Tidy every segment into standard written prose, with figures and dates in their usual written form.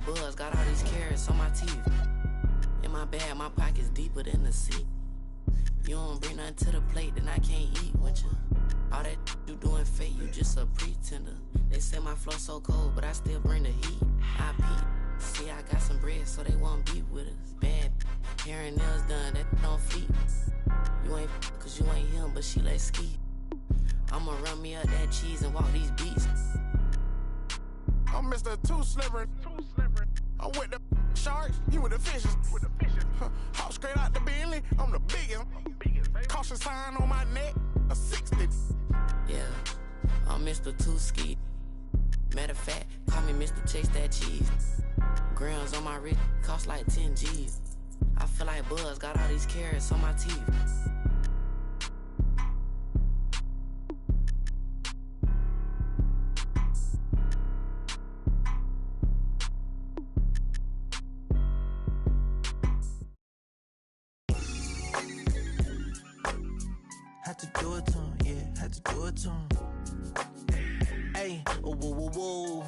like Buzz, got all these carrots on my teeth. In my bag, my pocket's deeper than the seat. You don't bring nothing to the plate, then I can't eat with you. All that you doing fake, you just a pretender. They say my flow so cold, but I still bring the heat. I peep. See, I got some bread, so they won't beat with us. Bad hair and nails done, that don't fleet. You ain't cause you ain't him, but she let ski. I'ma run me up that cheese and walk these beats. I'm Mr. Too Slippery. I'm with the sharks, you with the fishes. Hop straight out the Bentley, I'm the biggest. Caution sign on my neck, a 60. Yeah, I'm Mr. Too Ski. Matter of fact, call me Mr. Chase That Cheese. Grams on my wrist, cost like 10 G's. I feel like Buzz, got all these carrots on my teeth. Had to do it to him, yeah, had to do it to him. Hey, oh, whoa, whoa, whoa.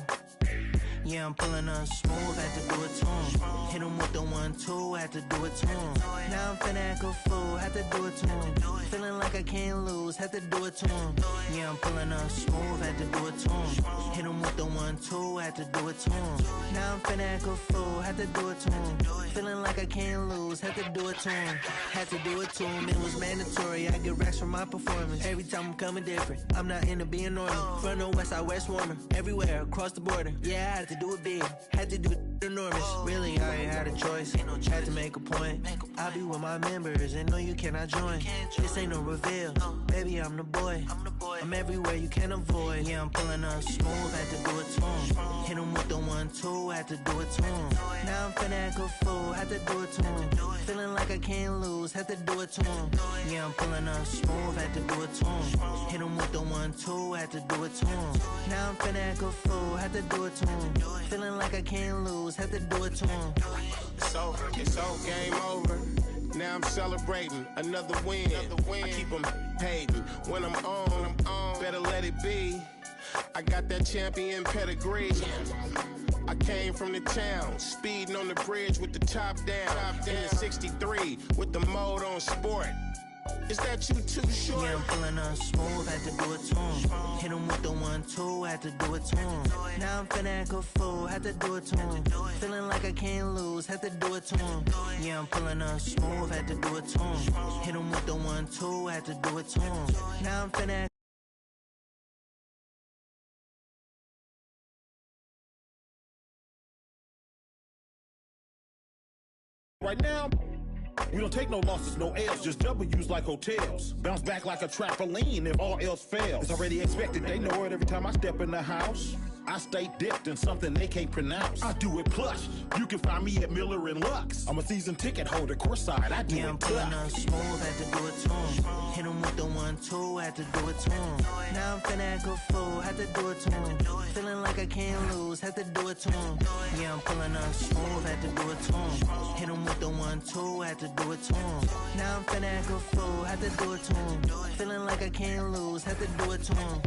Yeah, I'm pulling up smooth, had to do it to him. Hit him with the 1-2, had to do it to him. Now I'm finna act a fool, had to do it to him. Feeling like I can't lose, had to do it to him. Yeah, I'm pulling up smooth, had to do it to him. Hit him with the 1-2, had to do it to him. Now I'm finna act a fool, had to do it to him. Feeling like I can't lose, had to do it to him. Had to do it to him, it was mandatory. I get racks from my performance. Every time I'm coming different, I'm not into being normal. From the west side, west warmer. Everywhere, across the border. Yeah, I had to do it big, had to do it enormous. Really, I ain't had a choice, had to make a point. I'll be with my members and no, you cannot join. This ain't no reveal, baby, I'm the boy. I'm everywhere you can avoid. Yeah, I'm pulling up smooth, had to do it to him. Hit him with the 1-2, had to do it to him. Now I'm finna act a fool, had to do it to him. Feeling like I can't lose, had to do it to him. Yeah, I'm pulling up smooth, had to do it to him. Hit him with the 1-2, had to do it to him. Now I'm finna act a fool, had to do it to him. Feeling like I can't lose, had to do it to him. It's over, game over. Now I'm celebrating another win. I keep them hating. When I'm on, better let it be. I got that champion pedigree. I came from the town, speeding on the bridge with the top down. In the 63, with the mode on sport. Is that you too short? Yeah, I'm pulling up smooth, had to do it to him. Hit him with the 1-2, had to do it to him. Now I'm finna act a fool, had to do it to him. Feeling like I can't lose, had to do it to him. Yeah, I'm pulling up smooth, had to do it to him. Hit him with the 1-2, had to do it to him. Now I'm finna act right now. We don't take no losses, no L's, just W's like hotels. Bounce back like a trampoline if all else fails. It's already expected, they know it every time I step in the house. I stay dipped in something they can't pronounce. I do it plush. You can find me at Miller and Lux. I'm a season ticket holder, courtside. I do yeah, it I'm pulling up smooth, had to do it to him. Hit him with the 1-2, had to do it to him. Now I'm finna act a fool, had to do it to him. Feeling like I can't lose, had to do it to him. Yeah, I'm pulling up smooth, had to do it to him. Hit him with the 1-2, had to do it to him. Now I'm finna act a fool, had to do it to him. Feeling like I can't lose, had to do it to him.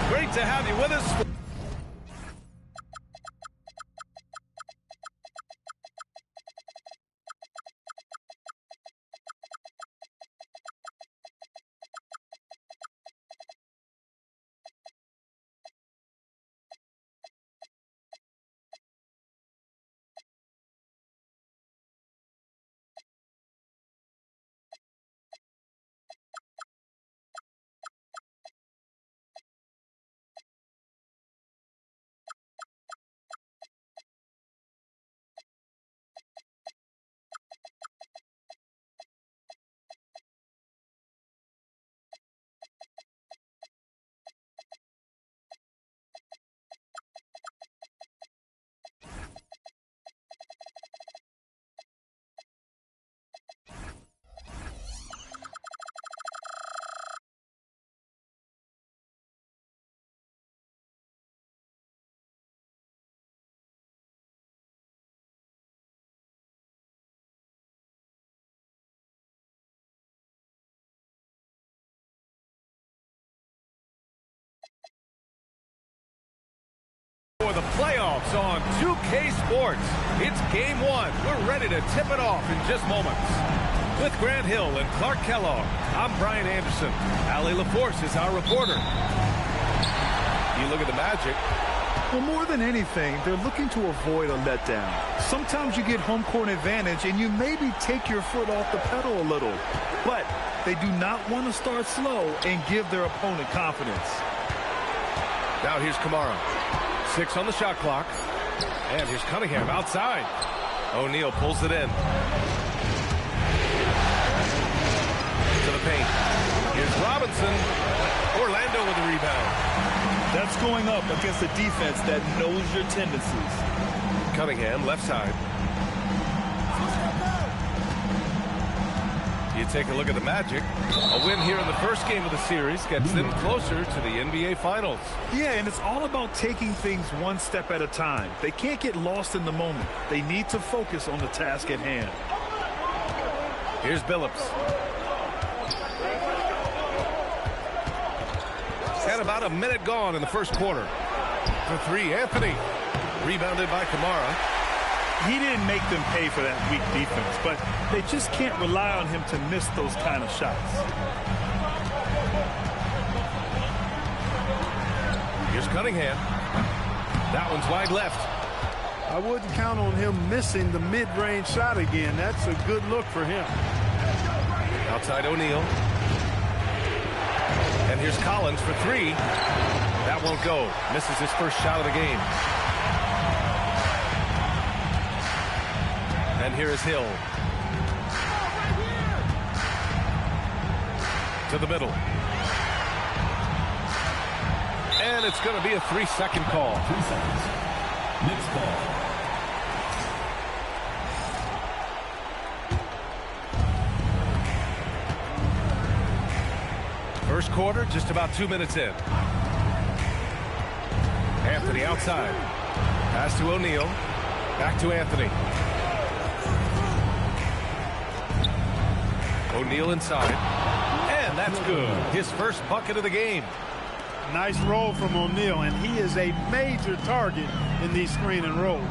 Great to have you with us. Timeouts on 2K Sports. It's game one. We're ready to tip it off in just moments. With Grant Hill and Clark Kellogg, I'm Brian Anderson. Allie LaForce is our reporter. You look at the Magic. Well, more than anything, they're looking to avoid a letdown. Sometimes you get home court advantage and you maybe take your foot off the pedal a little. But they do not want to start slow and give their opponent confidence. Now here's Kamara. 6 on the shot clock. And here's Cunningham outside. O'Neal pulls it in. To the paint. Here's Robinson. Orlando with the rebound. That's going up against a defense that knows your tendencies. Cunningham, left side. You take a look at the Magic. A win here in the first game of the series gets them closer to the NBA Finals. Yeah, and it's all about taking things one step at a time. They can't get lost in the moment. They need to focus on the task at hand. Here's Billups. And about a minute gone in the first quarter. For three, Anthony. Rebounded by Kamara. He didn't make them pay for that weak defense, but they just can't rely on him to miss those kind of shots. Here's Cunningham. That one's wide left. I wouldn't count on him missing the mid-range shot again. That's a good look for him. Outside O'Neal. And here's Collins for three. That won't go. Misses his first shot of the game. And here is Hill. To the middle. And it's going to be a 3-second call. 3 seconds. Next call. First quarter, just about 2 minutes in. Anthony outside. Pass to O'Neal. Back to Anthony. O'Neal inside. And that's good. His first bucket of the game. Nice roll from O'Neal, and he is a major target in these screen and rolls.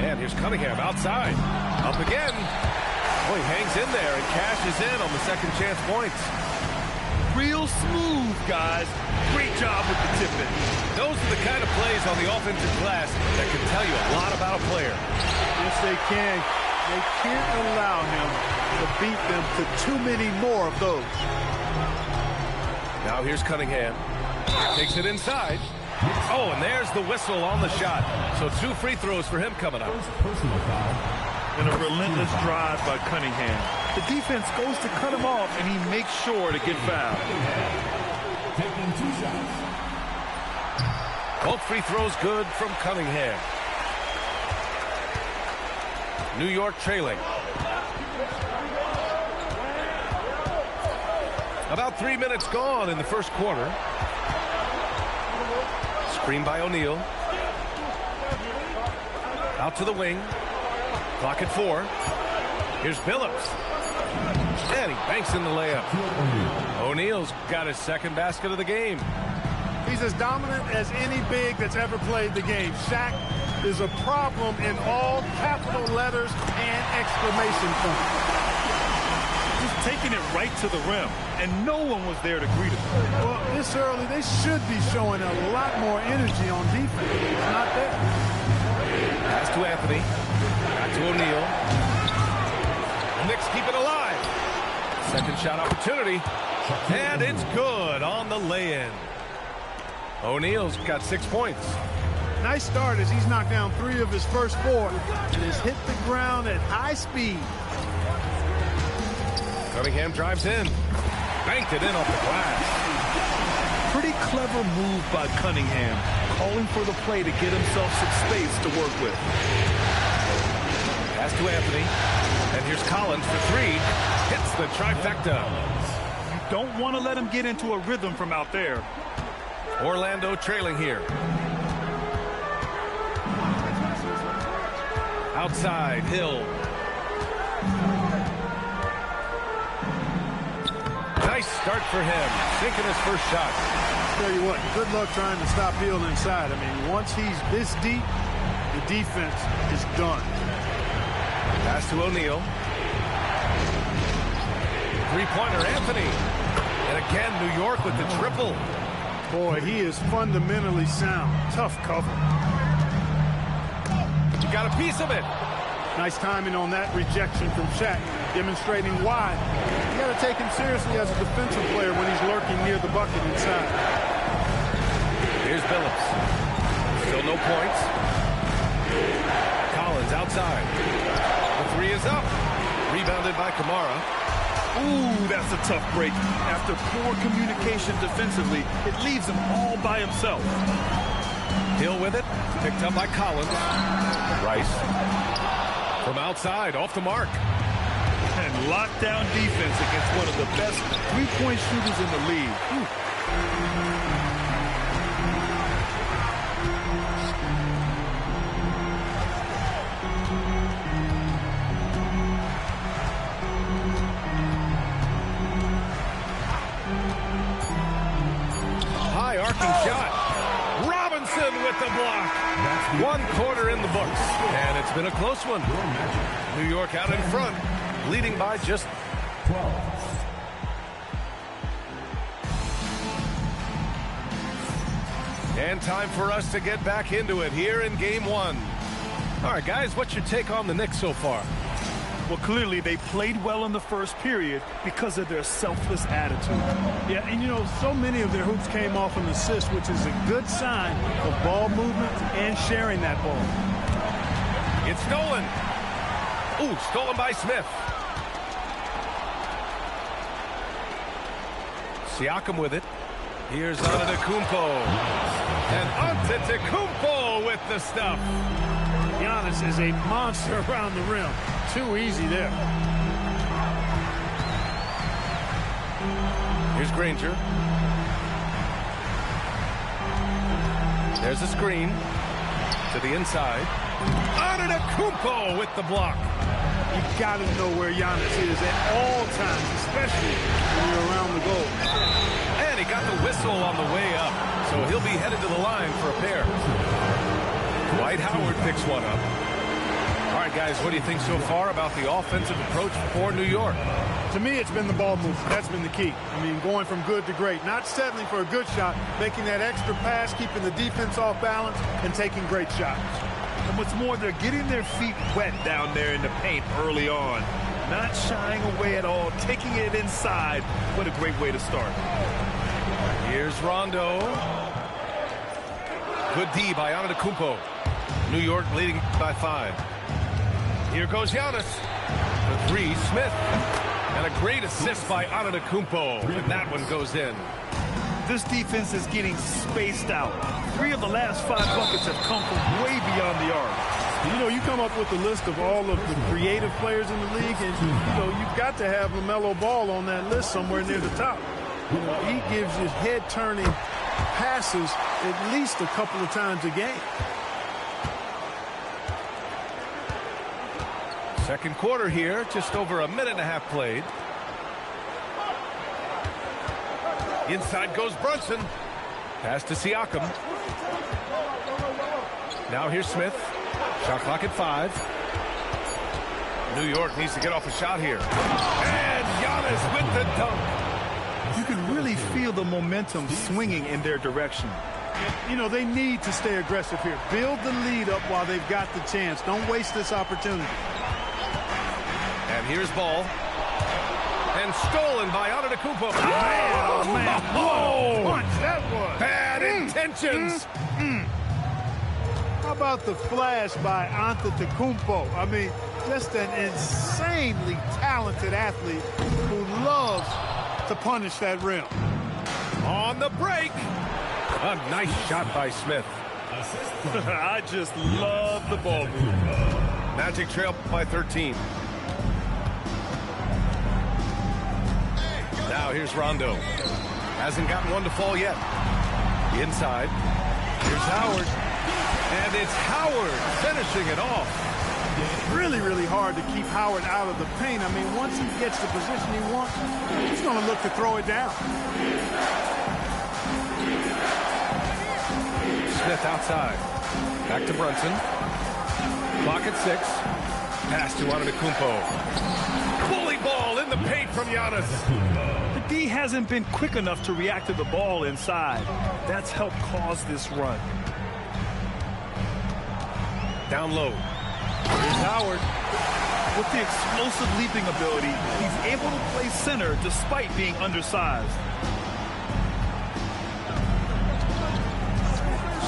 And here's Cunningham outside. Up again. Oh, he hangs in there and cashes in on the second chance points. Real smooth, guys. Great job with the tip-in. Those are the kind of plays on the offensive glass that can tell you a lot about a player. Yes, they can. They can't allow him to beat them to too many more of those. Now here's Cunningham. Takes it inside. Oh, and there's the whistle on the shot. So 2 free throws for him coming up. Personal foul. And a relentless drive by Cunningham. The defense goes to cut him off, and he makes sure to get fouled. Taking 2 shots. Both free throws good from Cunningham. New York trailing. About 3 minutes gone in the first quarter. Screen by O'Neal. Out to the wing. Clock at 4. Here's Billups. And he banks in the layup. O'Neal's got his second basket of the game. He's as dominant as any big that's ever played the game. Shaq is a problem in all capital letters and exclamation points. He's taking it right to the rim, and no one was there to greet him. Well, this early, they should be showing a lot more energy on defense. It's not there. Pass to Anthony. Back to O'Neal. Knicks keep it alive. Second shot opportunity. And it's good on the lay-in. O'Neal's got 6 points. Nice start as he's knocked down 3 of his first 4 and has hit the ground at high speed. Cunningham drives in. Banked it in off the glass. Pretty clever move by Cunningham, calling for the play to get himself some space to work with. Pass to Anthony. And here's Collins for 3. Hits the trifecta. You don't want to let him get into a rhythm from out there. Orlando trailing here. Outside, Hill. Nice start for him. Sinking his first shot. Tell you what, good luck trying to stop Hill inside. I mean, once he's this deep, the defense is done. Pass to O'Neal. Three-pointer, Anthony. And again, New York with the triple. Boy, he is fundamentally sound. Tough cover. You got a piece of it. Nice timing on that rejection from Shaq, demonstrating why you got to take him seriously as a defensive player when he's lurking near the bucket inside. Here's Billups. Still no points. Collins outside. The three is up. Rebounded by Kamara. Ooh, that's a tough break. After poor communication defensively, it leaves him all by himself. Hill with it. Picked up by Collins. Rice. From outside, off the mark. And lockdown defense against one of the best three-point shooters in the league. Ooh. High arcing shot. Robinson with the block. One quarter in the books. And it's been a close one. New York out in front, leading by just 12. And time for us to get back into it here in game one. All right, guys, what's your take on the Knicks so far? Well, clearly they played well in the first period because of their selfless attitude. Yeah, and you know, so many of their hoops came off an assist, which is a good sign of ball movement and sharing that ball. It's stolen. Ooh, stolen by Smith. Siakam with it. Here's Antetokounmpo. And Antetokounmpo with the stuff. Giannis is a monster around the rim. Too easy there. Here's Granger. There's a screen to the inside. Antetokounmpo with the block. You've got to know where Giannis is at all times, especially when you're around the goal. And he got the whistle on the way up, so he'll be headed to the line for a pair. Dwight Howard picks one up. All right, guys, what do you think so far about the offensive approach for New York? To me, it's been the ball movement. That's been the key. I mean, going from good to great. Not settling for a good shot, making that extra pass, keeping the defense off balance, and taking great shots. And what's more, they're getting their feet wet down there in the paint early on. Not shying away at all, taking it inside. What a great way to start. Here's Rondo. Good D by Antetokounmpo. New York leading by 5. Here goes Giannis. The three, Smith. And a great assist by Antetokounmpo. And that one goes in. This defense is getting spaced out. 3 of the last 5 buckets have come from way beyond the arc. You know, you come up with a list of all of the creative players in the league, and, you know, you've got to have LaMelo Ball on that list somewhere near the top. You know, he gives you head-turning passes at least a couple of times a game. Second quarter here, just over a minute and a half played. Inside goes Brunson. Pass to Siakam. Now here's Smith. Shot clock at 5. New York needs to get off a shot here. And Giannis with the dunk. You can really feel the momentum swinging in their direction. You know, they need to stay aggressive here. Build the lead up while they've got the chance. Don't waste this opportunity. And here's Ball. And stolen by Antetokounmpo. Oh, man. Whoa! Punch that was. Bad intentions. How about the flash by Antetokounmpo? I mean, just an insanely talented athlete who loves to punish that rim. On the break. A nice shot by Smith. I just love the ball movement. Magic trail by 13. Now here's Rondo. Hasn't gotten one to fall yet. Inside. Here's Howard. And it's Howard finishing it off. Really, really hard to keep Howard out of the paint. I mean, once he gets the position he wants, he's going to look to throw it down. Smith outside. Back to Brunson. Clock at 6. Pass to Antetokounmpo. Bully ball in the paint from Giannis. The D hasn't been quick enough to react to the ball inside. That's helped cause this run. Down low. Here's Howard. With the explosive leaping ability, he's able to play center despite being undersized.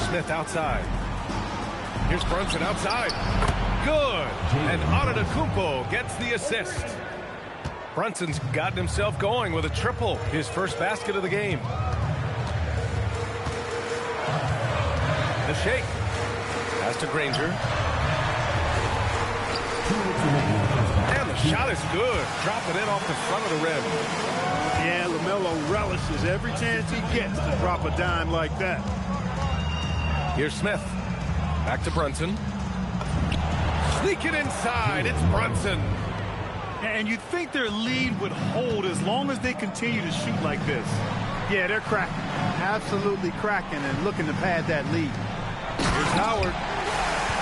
Smith outside. Here's Brunson outside. Good. And Antetokounmpo gets the assist. Brunson's gotten himself going with a triple, his first basket of the game. The shake. Pass to Granger. And the shot is good. Dropping it off the front of the rim. Yeah, LaMelo relishes every chance he gets to drop a dime like that. Here's Smith. Back to Brunson. Sneak it inside. It's Brunson. And you'd think their lead would hold as long as they continue to shoot like this. Yeah, they're cracking. Absolutely cracking and looking to pad that lead. Here's Howard.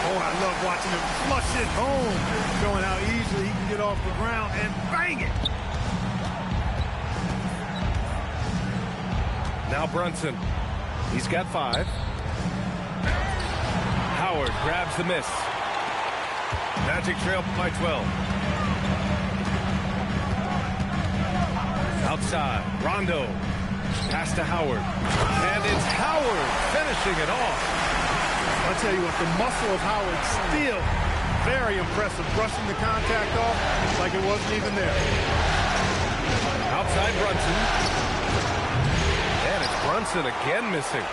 Oh, I love watching him flush it home. Showing how easily he can get off the ground and bang it. Now Brunson. He's got 5. Howard grabs the miss. Magic trail by 12. Outside, Rondo. Pass to Howard. And it's Howard finishing it off. I'll tell you what, the muscle of Howard still very impressive. Brushing the contact off like it wasn't even there. Outside Brunson. And it's Brunson again missing.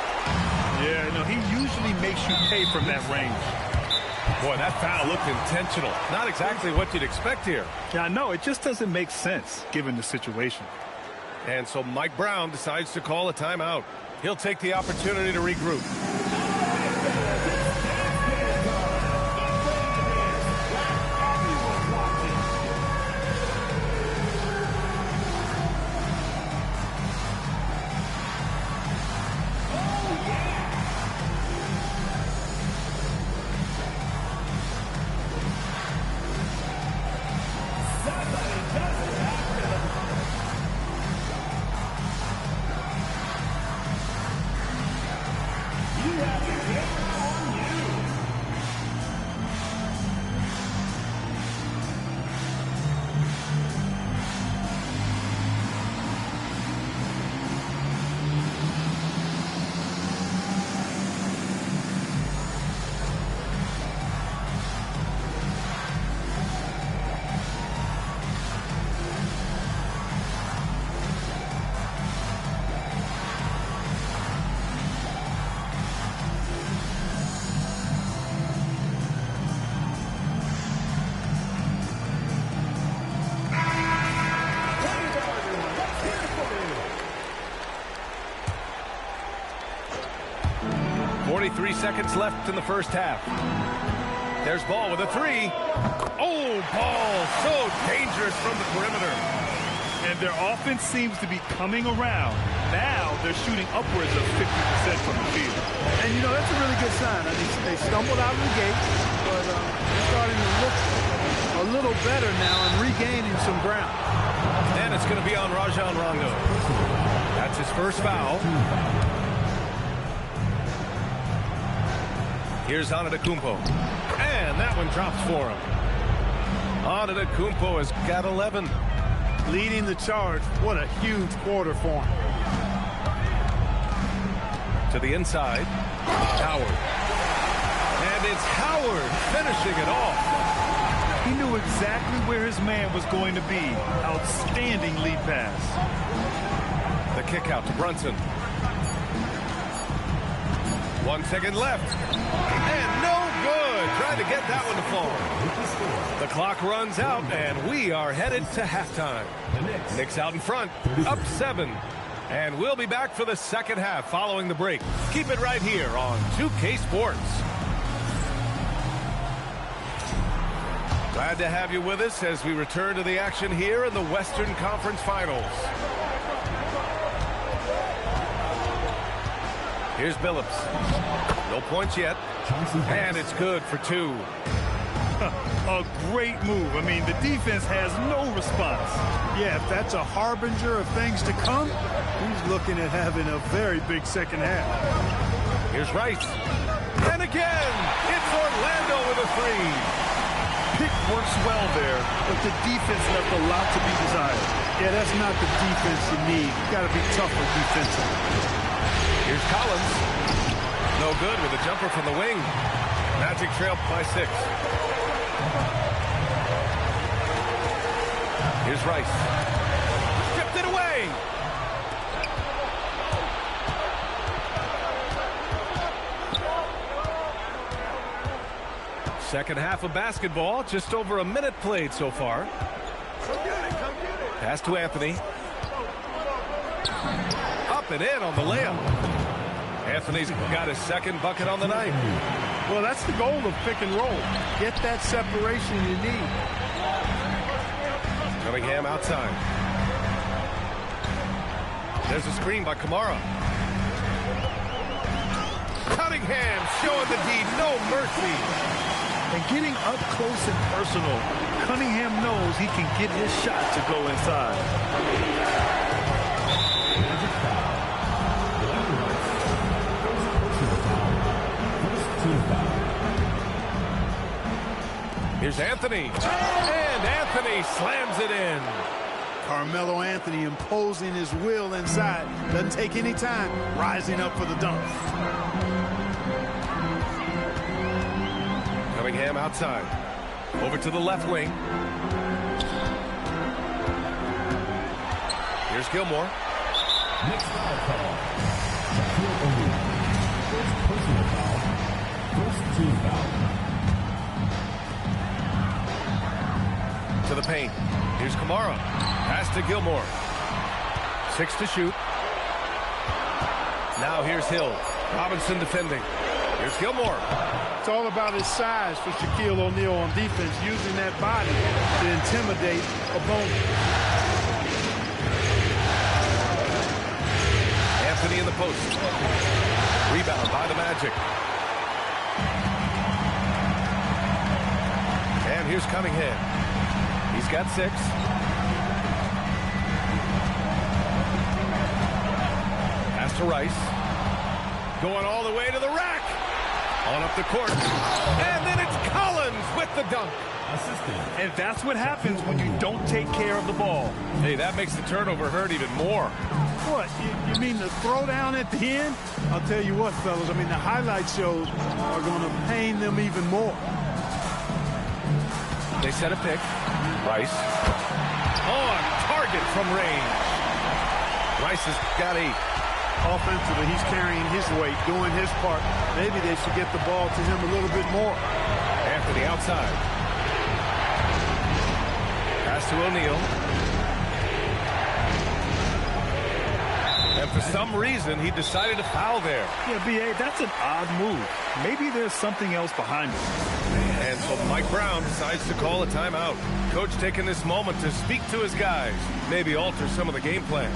Yeah, no, he usually makes you pay from that range. Boy, that foul looked intentional. Not exactly what you'd expect here. Yeah, I know. It just doesn't make sense given the situation. And so Mike Brown decides to call a timeout. He'll take the opportunity to regroup. Seconds left in the first half. There's Ball with a 3. Oh, Ball so dangerous from the perimeter. And their offense seems to be coming around. Now they're shooting upwards of 50% from the field. And, you know, that's a really good sign. I mean, they stumbled out of the gate, but they're starting to look a little better now and regaining some ground. And it's going to be on Rajon Rondo. That's his first foul. Here's Antetokounmpo. And that one drops for him. Antetokounmpo has got 11. Leading the charge. What a huge quarter for him. To the inside. Howard. And it's Howard finishing it off. He knew exactly where his man was going to be. Outstanding lead pass. The kick out to Brunson. 1 second left. And no good. Trying to get that one to fall. The clock runs out, and we are headed to halftime. Knicks out in front, up 7. And we'll be back for the second half following the break. Keep it right here on 2K Sports. Glad to have you with us as we return to the action here in the Western Conference Finals. Here's Billups. No points yet. And it's good for 2. A great move. I mean, the defense has no response. Yeah, if that's a harbinger of things to come, he's looking at having a very big second half. Here's Rice. And again, it's Orlando with a 3. Pick works well there, but the defense left a lot to be desired. Yeah, that's not the defense you need. You got to be tougher defensively. Here's Collins. No good with a jumper from the wing. Magic trail by 6. Here's Rice. Stripped it away. Second half of basketball, just over a minute played so far. Pass to Anthony. Up and in on the layup. Anthony's got his second bucket on the night. Well, that's the goal of pick and roll. Get that separation you need. Cunningham outside. There's a screen by Kamara. Cunningham showing the D, no mercy. And getting up close and personal, Cunningham knows he can get his shot to go inside. Here's Anthony. And Anthony slams it in. Carmelo Anthony imposing his will inside. Doesn't take any time. Rising up for the dunk. Cunningham outside. Over to the left wing. Here's Gilmore. Next foul call. Shaquille O'Neal. First personal foul. First team foul. To the paint. Here's Kamara. Pass to Gilmore. 6 to shoot. Now here's Hill. Robinson defending. Here's Gilmore. It's all about his size for Shaquille O'Neal on defense, using that body to intimidate opponents. Anthony in the post. Rebound by the Magic. And here's Cunningham. He's got 6. Pass to Rice. Going all the way to the rack. On up the court. And then it's Collins with the dunk. And that's what happens when you don't take care of the ball. Hey, that makes the turnover hurt even more. What, you mean the throwdown at the end? I'll tell you what, fellas, I mean, the highlight shows are going to pain them even more. They set a pick. Rice. On target from range. Rice has got 8. Offensively, he's carrying his weight, doing his part. Maybe they should get the ball to him a little bit more. Anthony outside. Pass to O'Neal. And for some reason, he decided to foul there. Yeah, B.A., that's an odd move. Maybe there's something else behind it. And so Mike Brown decides to call a timeout. Coach taking this moment to speak to his guys, maybe alter some of the game plan.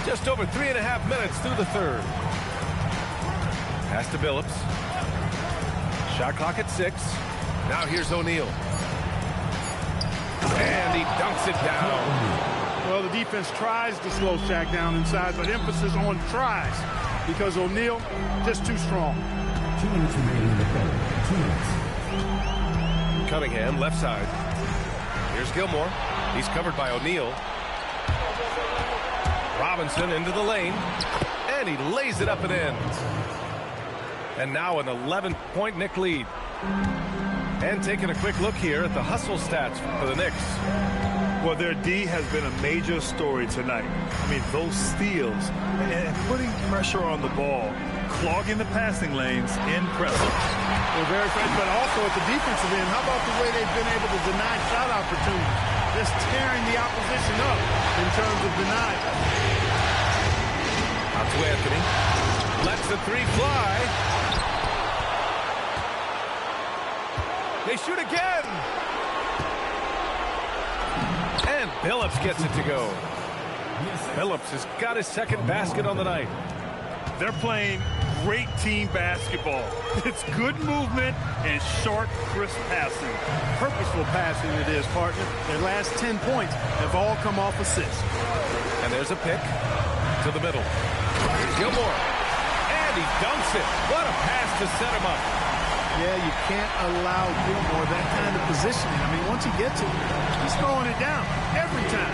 Just over 3.5 minutes through the third. Pass to Billups. Shot clock at 6. Now here's O'Neal. And he dunks it down. Well, the defense tries to slow Shaq down inside, but emphasis on tries because O'Neal just too strong. 2 minutes remaining in the third. 2 minutes. Cunningham, left side. Here's Gilmore. He's covered by O'Neal. Robinson into the lane, and he lays it up and in. And now an 11-point Knick lead. And taking a quick look here at the hustle stats for the Knicks. Well, their D has been a major story tonight. I mean, those steals and putting pressure on the ball, clogging the passing lanes, impressive. Well, very fair, but also at the defensive end, how about the way they've been able to deny shot opportunities? Just tearing the opposition up in terms of denying. Out to Anthony. Lets the three fly. They shoot again. And Billups gets it to go. Billups has got his second basket on the night. They're playing great team basketball. It's good movement and sharp, crisp passing. Purposeful passing it is, partner. Their last 10 points have all come off assists. And there's a pick to the middle. Here's Gilmore. And he dunks it. What a pass to set him up. Yeah, you can't allow Gilmore that kind of positioning. I mean, once he gets it, he's throwing it down every time.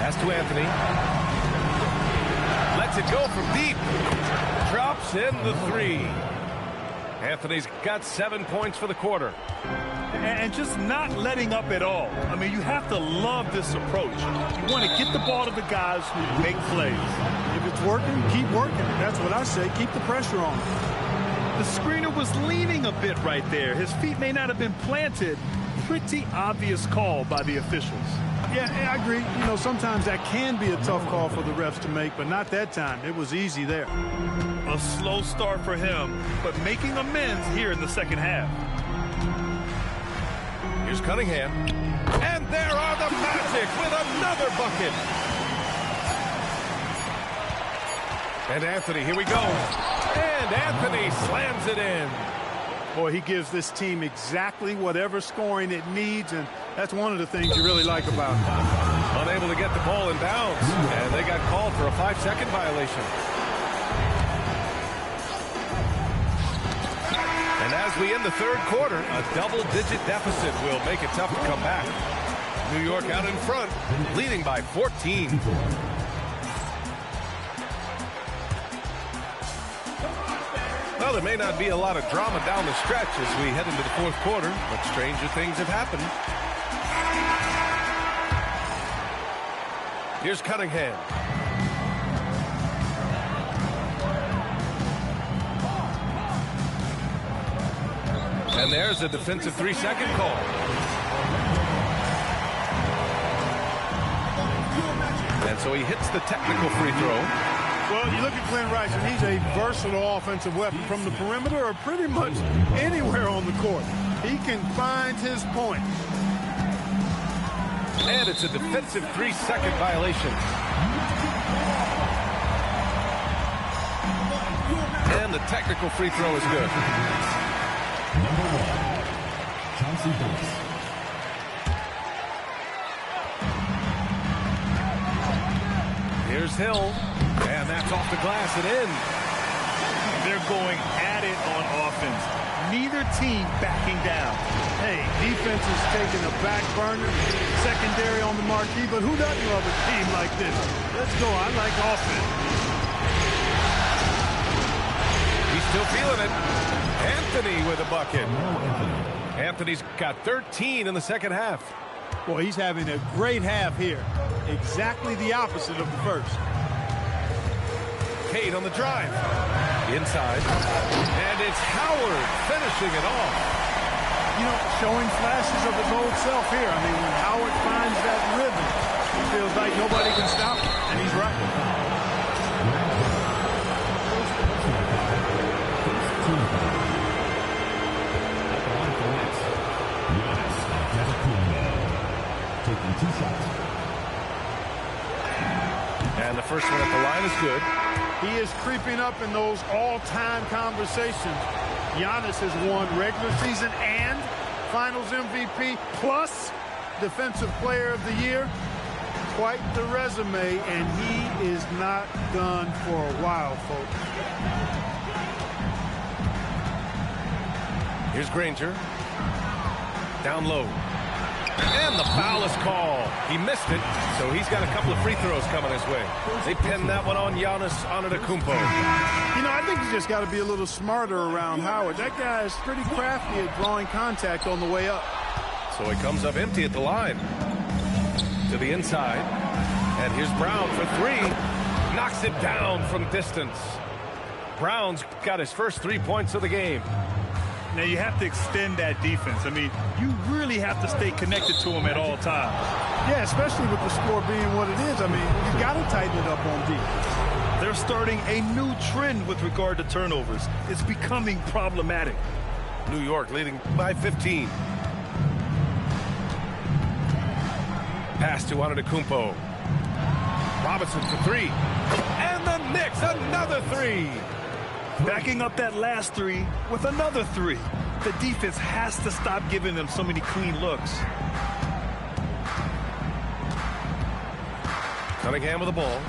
Pass to Anthony. Lets it go from deep. Drops in the three. Anthony's got 7 points for the quarter. And just not letting up at all. I mean, you have to love this approach. You want to get the ball to the guys who make plays. If it's working, keep working. That's what I say. Keep the pressure on. The screener was leaning a bit right there. His feet may not have been planted. Pretty obvious call by the officials. Yeah, I agree. You know, sometimes that can be a tough call for the refs to make, but not that time. It was easy there. A slow start for him, but making amends here in the second half. Here's Cunningham. And there are the Magic with another bucket. And Anthony, here we go. And Anthony slams it in. Boy, he gives this team exactly whatever scoring it needs, and that's one of the things you really like about him. Unable to get the ball in bounds, and they got called for a 5-second violation. And as we end the third quarter, a double-digit deficit will make it tough to come back. New York out in front, leading by 14. Well, there may not be a lot of drama down the stretch as we head into the fourth quarter, but stranger things have happened. Here's Cunningham. And there's a defensive 3-second call. And so he hits the technical free throw. Well, you look at Glenn Rice, and he's a versatile offensive weapon from the perimeter or pretty much anywhere on the court. He can find his point. And it's a defensive 3-second violation. And the technical free throw is good. Number 1, Chauncey Billups. Here's Hill. And that's off the glass and in. They're going at it on offense. Neither team backing down. Hey, defense is taking a back burner, secondary on the marquee, but who doesn't love a team like this? Let's go. I like offense. He's still feeling it. Anthony with a bucket. Anthony's got 13 in the second half. Boy, he's having a great half here. Exactly the opposite of the first. Cade on the drive. Inside. And it's Howard finishing it off. You know, showing flashes of his old self here. I mean, when Howard finds that rhythm, he feels like nobody can stop him. And he's right. Taking 2 shots. And the first one at the line is good. He is creeping up in those all-time conversations. Giannis has won regular season and Finals MVP plus Defensive Player of the Year. Quite the resume, and he is not done for a while, folks. Here's Granger. Down low. And the foul is called. He missed it, so he's got a couple of free throws coming his way. They pinned that one on Giannis Antetokounmpo. You know, I think you just got to be a little smarter around Howard. That guy is pretty crafty at drawing contact on the way up. So he comes up empty at the line. To the inside. And here's Brown for three. Knocks it down from distance. Brown's got his first 3 points of the game. Now you have to extend that defense. I mean, you really have to stay connected to him at all times. Yeah, especially with the score being what it is. I mean, you got to tighten it up on defense. They're starting a new trend with regard to turnovers. It's becoming problematic. New York leading by 15. Pass to Antetokounmpo. Robinson for three. And the Knicks, another three. Backing up that last three with another three. The defense has to stop giving them so many clean looks. Cunningham with the ball.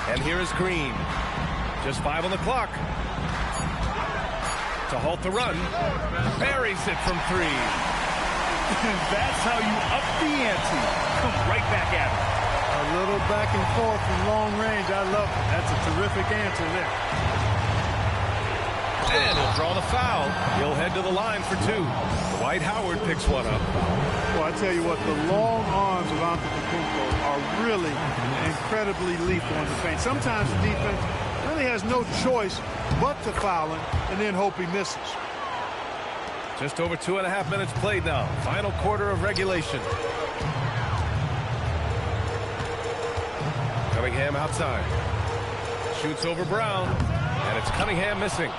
And here is Green. Just 5 on the clock. To halt the run. Buries it from three. And that's how you up the ante. Come right back at it. A little back and forth from long range. I love it. That's a terrific answer there. And he'll draw the foul. He'll head to the line for two. Dwight Howard picks one up. Well, I tell you what, the long arms of Antetokounmpo are really incredibly lethal in the paint. Sometimes the defense really has no choice but to foul him and then hope he misses. Just over 2.5 minutes played now. Final quarter of regulation. Cunningham outside. Shoots over Brown. And it's Cunningham missing.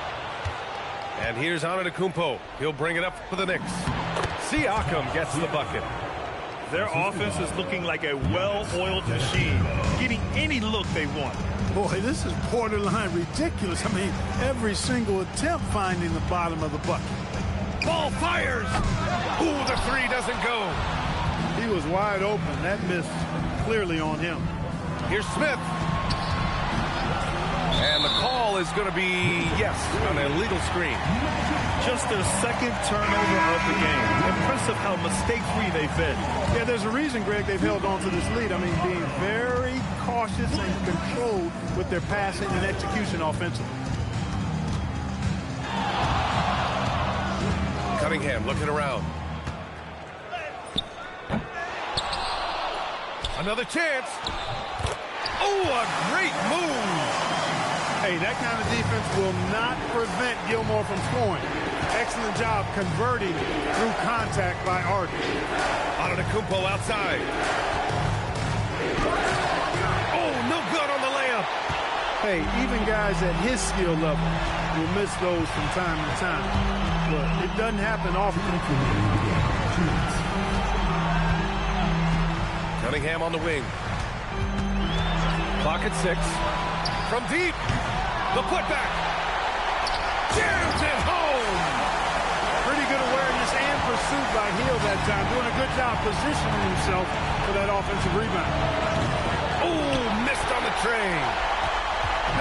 And here's Antetokounmpo. He'll bring it up for the Knicks. Siakam gets the bucket. Their offense is looking like a well-oiled machine, getting any look they want. Boy, this is borderline ridiculous. I mean, every single attempt finding the bottom of the bucket. Ball fires. Ooh, the three doesn't go. He was wide open. That missed clearly on him. Here's Smith. And the call is going to be, yes, an illegal screen. Just their second turnover of the game. Impressive how mistake-free they've been. Yeah, there's a reason, Greg, they've held on to this lead. I mean, being very cautious and controlled with their passing and execution offensively. Cunningham looking around. Another chance. Oh, a great move. Hey, that kind of defense will not prevent Gilmore from scoring. Excellent job converting through contact by Arden. Antetokounmpo outside. Oh, no good on the layup. Hey, even guys at his skill level will miss those from time to time. But it doesn't happen often. Cunningham on the wing. Clock at 6. From deep. The putback. Jams it home. Pretty good awareness and pursuit by Hill that time. Doing a good job positioning himself for that offensive rebound. Oh, missed on the train.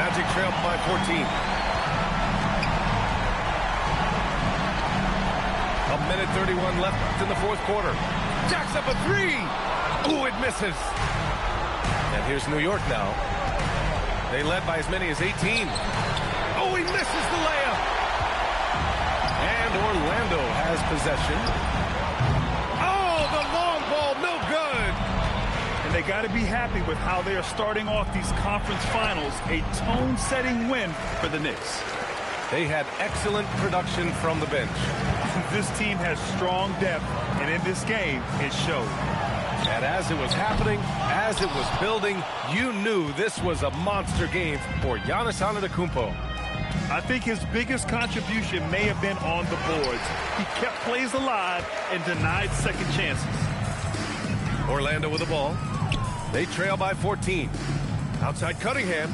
Magic trailed by 14. A minute 31 left in the fourth quarter. Jacks up a three. Oh, it misses. And here's New York now. They led by as many as 18. Oh, he misses the layup. And Orlando has possession. Oh, the long ball, no good. And they got to be happy with how they are starting off these conference finals. A tone-setting win for the Knicks. They had excellent production from the bench. This team has strong depth, and in this game, it showed. And as it was happening, as it was building, you knew this was a monster game for Giannis Antetokounmpo. I think his biggest contribution may have been on the boards. He kept plays alive and denied second chances. Orlando with the ball. They trail by 14. Outside Cunningham.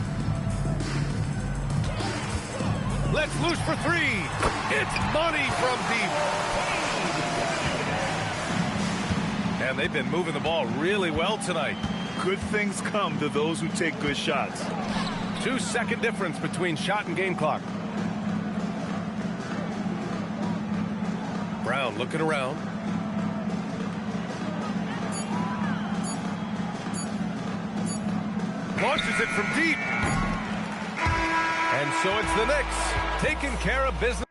Let's loose for three. It's money from deep. And they've been moving the ball really well tonight. Good things come to those who take good shots. 2-second difference between shot and game clock. Brown looking around. Launches it from deep. And so it's the Knicks taking care of business.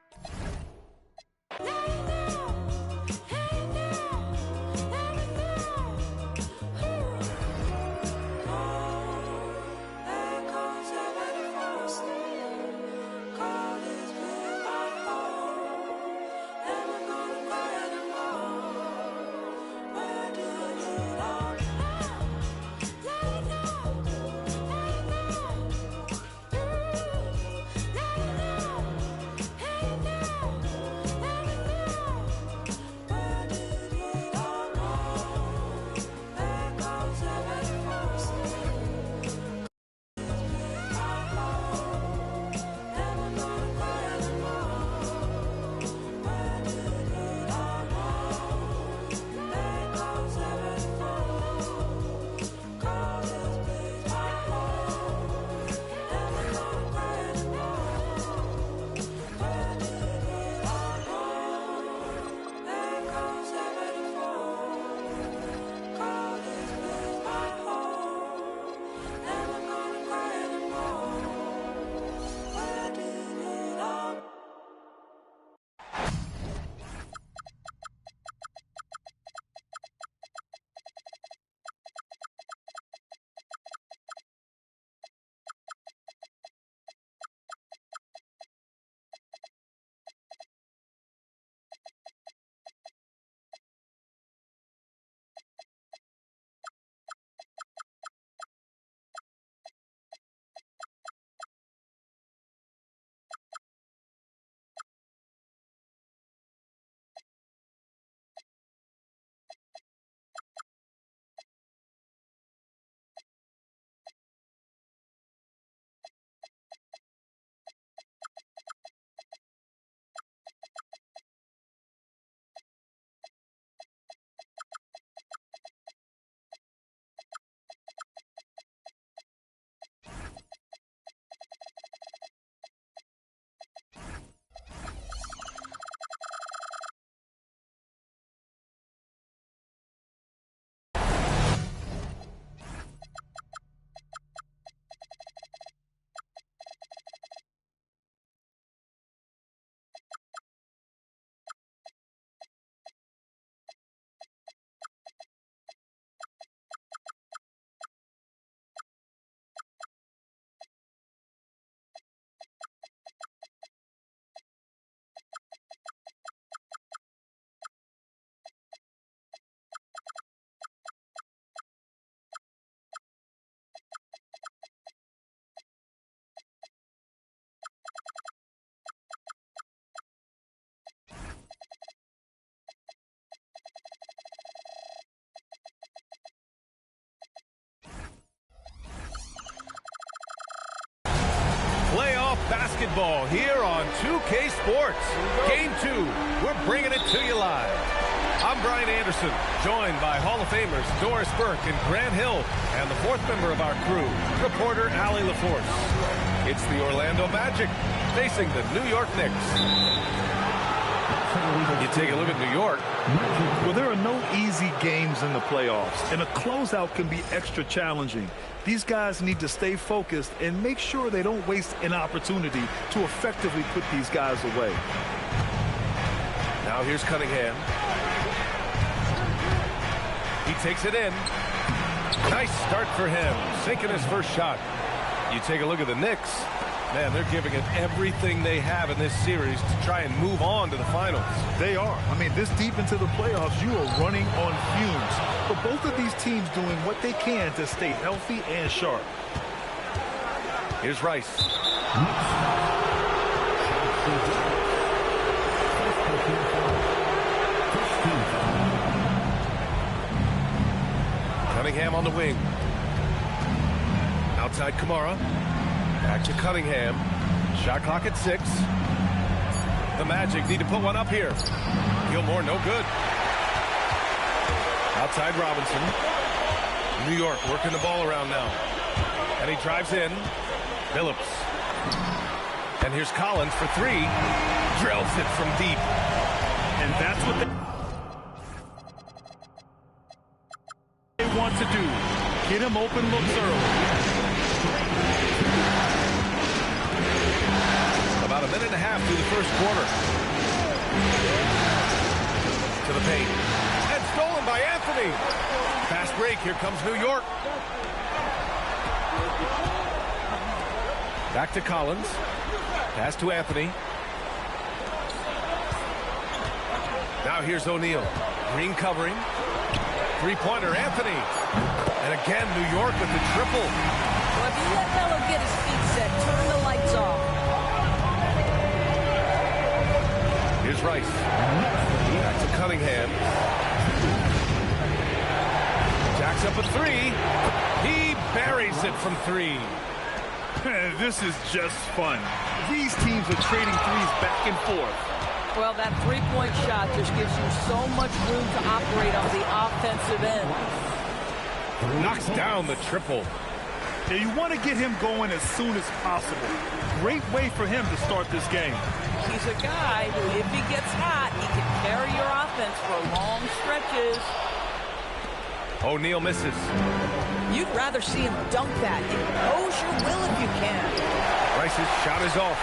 Basketball here on 2K Sports. Game 2, we're bringing it to you live. I'm Brian Anderson, joined by Hall of Famers Doris Burke and Grant Hill, and the fourth member of our crew, reporter Allie LaForce. It's the Orlando Magic facing the New York Knicks. You take a look at New York. Well, there are no easy games in the playoffs, and a closeout can be extra challenging. These guys need to stay focused and make sure they don't waste an opportunity to effectively put these guys away. Now here's Cunningham. He takes it in. Nice start for him, sinking his first shot. You take a look at the Knicks. Man, they're giving it everything they have in this series to try and move on to the finals. They are. I mean, this deep into the playoffs, you are running on fumes. But both of these teams doing what they can to stay healthy and sharp. Here's Rice. Cunningham on the wing. Outside Kamara. Back to Cunningham. Shot clock at 6. The Magic need to put one up here. Gilmore, no good. Outside Robinson. New York working the ball around now. And he drives in. Phillips. And here's Collins for 3. Drills it from deep. And that's what they want to do. Get him open looks early. About a minute and a half through the first quarter. To the paint. And stolen by Anthony. Fast break. Here comes New York. Back to Collins. Pass to Anthony. Now here's O'Neal. Green covering. Three-pointer, Anthony. And again, New York with the triple. Well, if you let Melo get his feet set, turn the lights off. Here's Rice. Back to Cunningham. Jacks up a three. He buries it from three. This is just fun. These teams are trading threes back and forth. Well, that three-point shot just gives you so much room to operate on the offensive end. Knocks down the triple. Now you want to get him going as soon as possible. Great way for him to start this game. He's a guy who, if he gets hot, he can carry your offense for long stretches. O'Neal misses. You'd rather see him dunk that. Impose your will if you can. Rice's shot is off.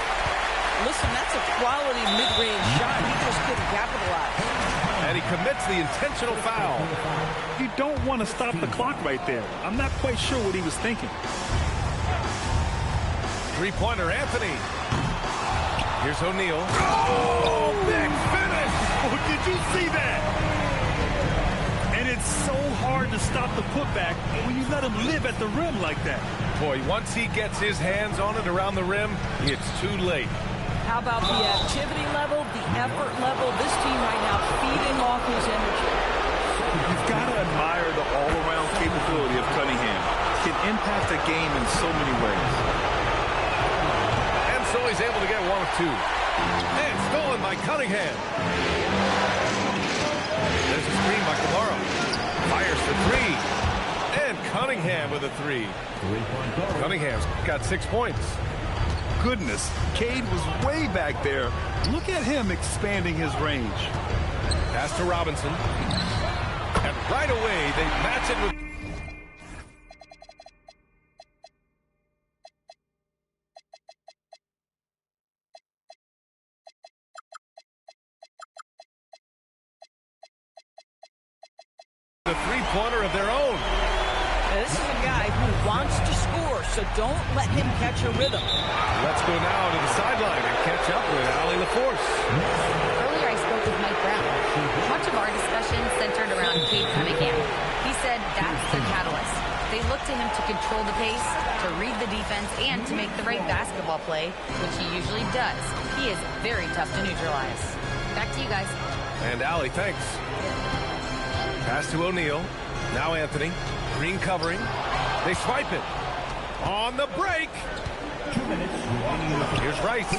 Listen, that's a quality mid-range shot. He just couldn't capitalize. And he commits the intentional foul. You don't want to stop the clock right there. I'm not quite sure what he was thinking. Three-pointer, Anthony. Here's O'Neal. Oh, big finish! Oh, did you see that? And it's so hard to stop the putback when you let him live at the rim like that. Boy, once he gets his hands on it around the rim, it's too late. How about the activity level, the effort level? This team right now feeding off his energy. You've got to admire the all-around capability of Cunningham. Can impact a game in so many ways. And so he's able to get one of two. And stolen by Cunningham. There's a screen by Kemara. Fires for three. And Cunningham with a three. Cunningham's got 6 points. Goodness, Cade was way back there. Look at him expanding his range. Pass to Robinson. And right away, they match it with... the three-pointer of their own. This is a guy who wants to score, so don't let him catch a rhythm. Let's go now to the sideline and catch up with Allie LaForce. Earlier I spoke with Mike Brown. Much of our discussion centered around Cade Cunningham. He said that's the catalyst. They look to him to control the pace, to read the defense, and to make the right basketball play, which he usually does. He is very tough to neutralize. Back to you guys. And Allie, thanks. Pass to O'Neal. Now Anthony. Green covering. They swipe it. On the break. 2 minutes remaining. Here's Rice.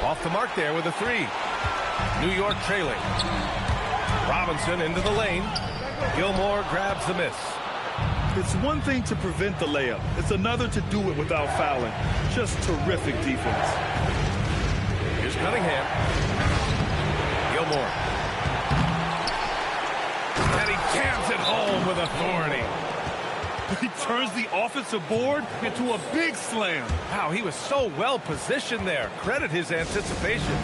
Off the mark there with a three. New York trailing. Robinson into the lane. Gilmore grabs the miss. It's one thing to prevent the layup. It's another to do it without fouling. Just terrific defense. Here's Cunningham. Gilmore. And he jams it home with authority. He turns the offensive board into a big slam. Wow, he was so well positioned there. Credit his anticipation.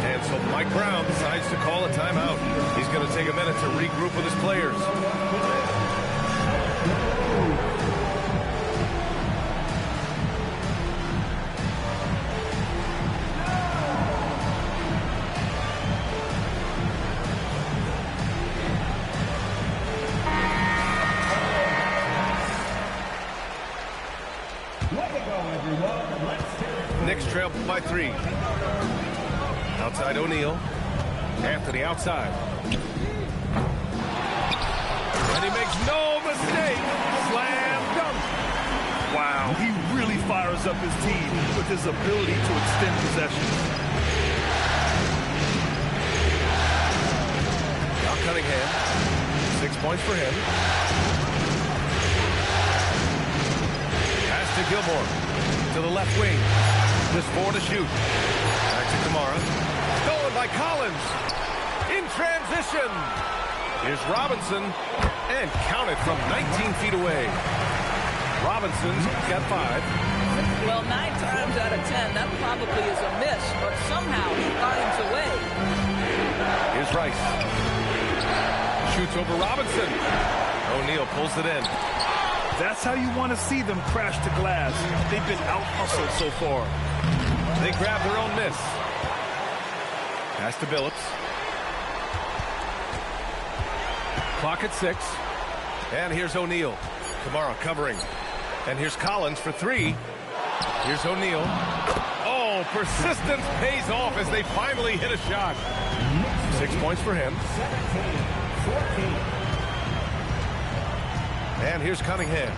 And so Mike Brown decides to call a timeout. He's going to take a minute to regroup with his players. Knicks trail by three. Outside O'Neal. Anthony outside. And he makes no mistake. Slam dunk. Wow, he really fires up his team with his ability to extend possession. Now Cunningham. 6 points for him. Pass to Gilmore. To the left wing. Just 4 to shoot. Back to Kemara. Stolen by Collins. In transition. Here's Robinson. And counted from 19 feet away. Robinson's got 5. Well, 9 times out of 10, that probably is a miss, but somehow he finds a way. Here's Rice. Shoots over Robinson. O'Neal pulls it in. That's how you want to see them crash to glass. They've been out-hustled so far. They grab their own miss. Pass to Billups. Clock at 6. And here's O'Neal. Kamara covering. And here's Collins for 3. Here's O'Neal. Oh, persistence pays off as they finally hit a shot. 6 points for him. 14. And here's Cunningham.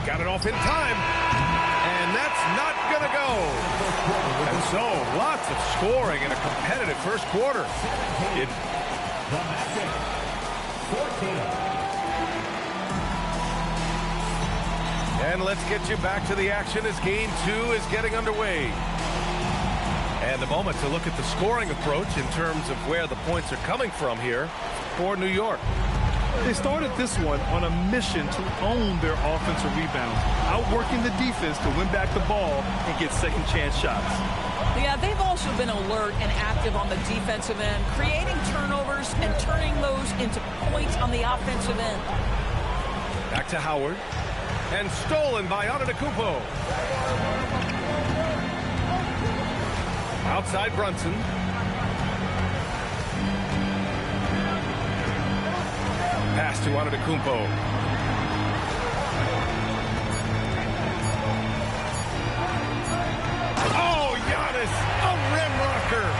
Got it off in time. And that's not going to go. And so, lots of scoring in a competitive first quarter. The Magic, 14. And let's get you back to the action as game 2 is getting underway. And a moment to look at the scoring approach in terms of where the points are coming from here for New York. They started this one on a mission to own their offensive rebounds, outworking the defense to win back the ball and get second chance shots. Yeah, they've also been alert and active on the defensive end, creating turnovers and turning those into points on the offensive end. Back to Howard. And stolen by Antetokounmpo. Outside Brunson. Pass to Antetokounmpo. Oh, Giannis, a rim rocker.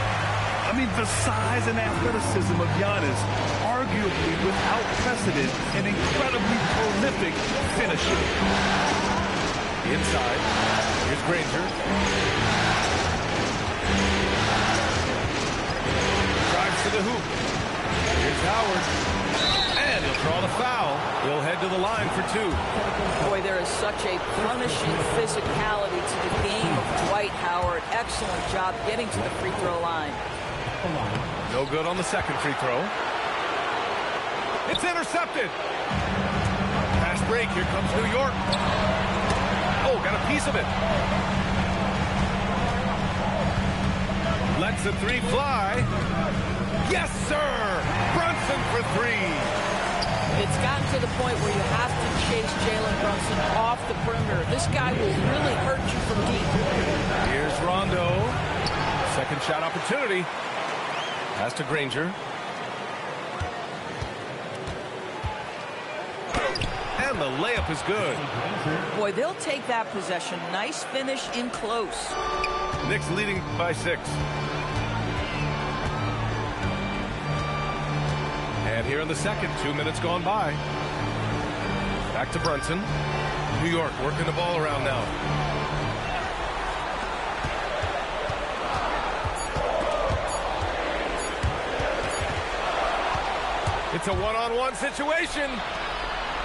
I mean, the size and athleticism of Giannis, arguably without precedent, an incredibly prolific finisher. Inside, here's Granger. Drives to the hoop. Here's Howard. And he'll draw the foul. He'll head to the line for 2. Boy, there is such a punishing physicality to the game of Dwight Howard. Excellent job getting to the free throw line. No good on the second free throw. It's intercepted. Fast break. Here comes New York. Oh, got a piece of it. Lets the 3 fly. Yes, sir. Brunson for 3. It's gotten to the point where you have to chase Jalen Brunson off the perimeter. This guy will really hurt you from deep. Here's Rondo. Second shot opportunity. Pass to Granger. And the layup is good. Boy, they'll take that possession. Nice finish in close. Knicks leading by 6. And here in the second, 2 minutes gone by. Back to Brunson. New York working the ball around now. It's a one-on-one situation.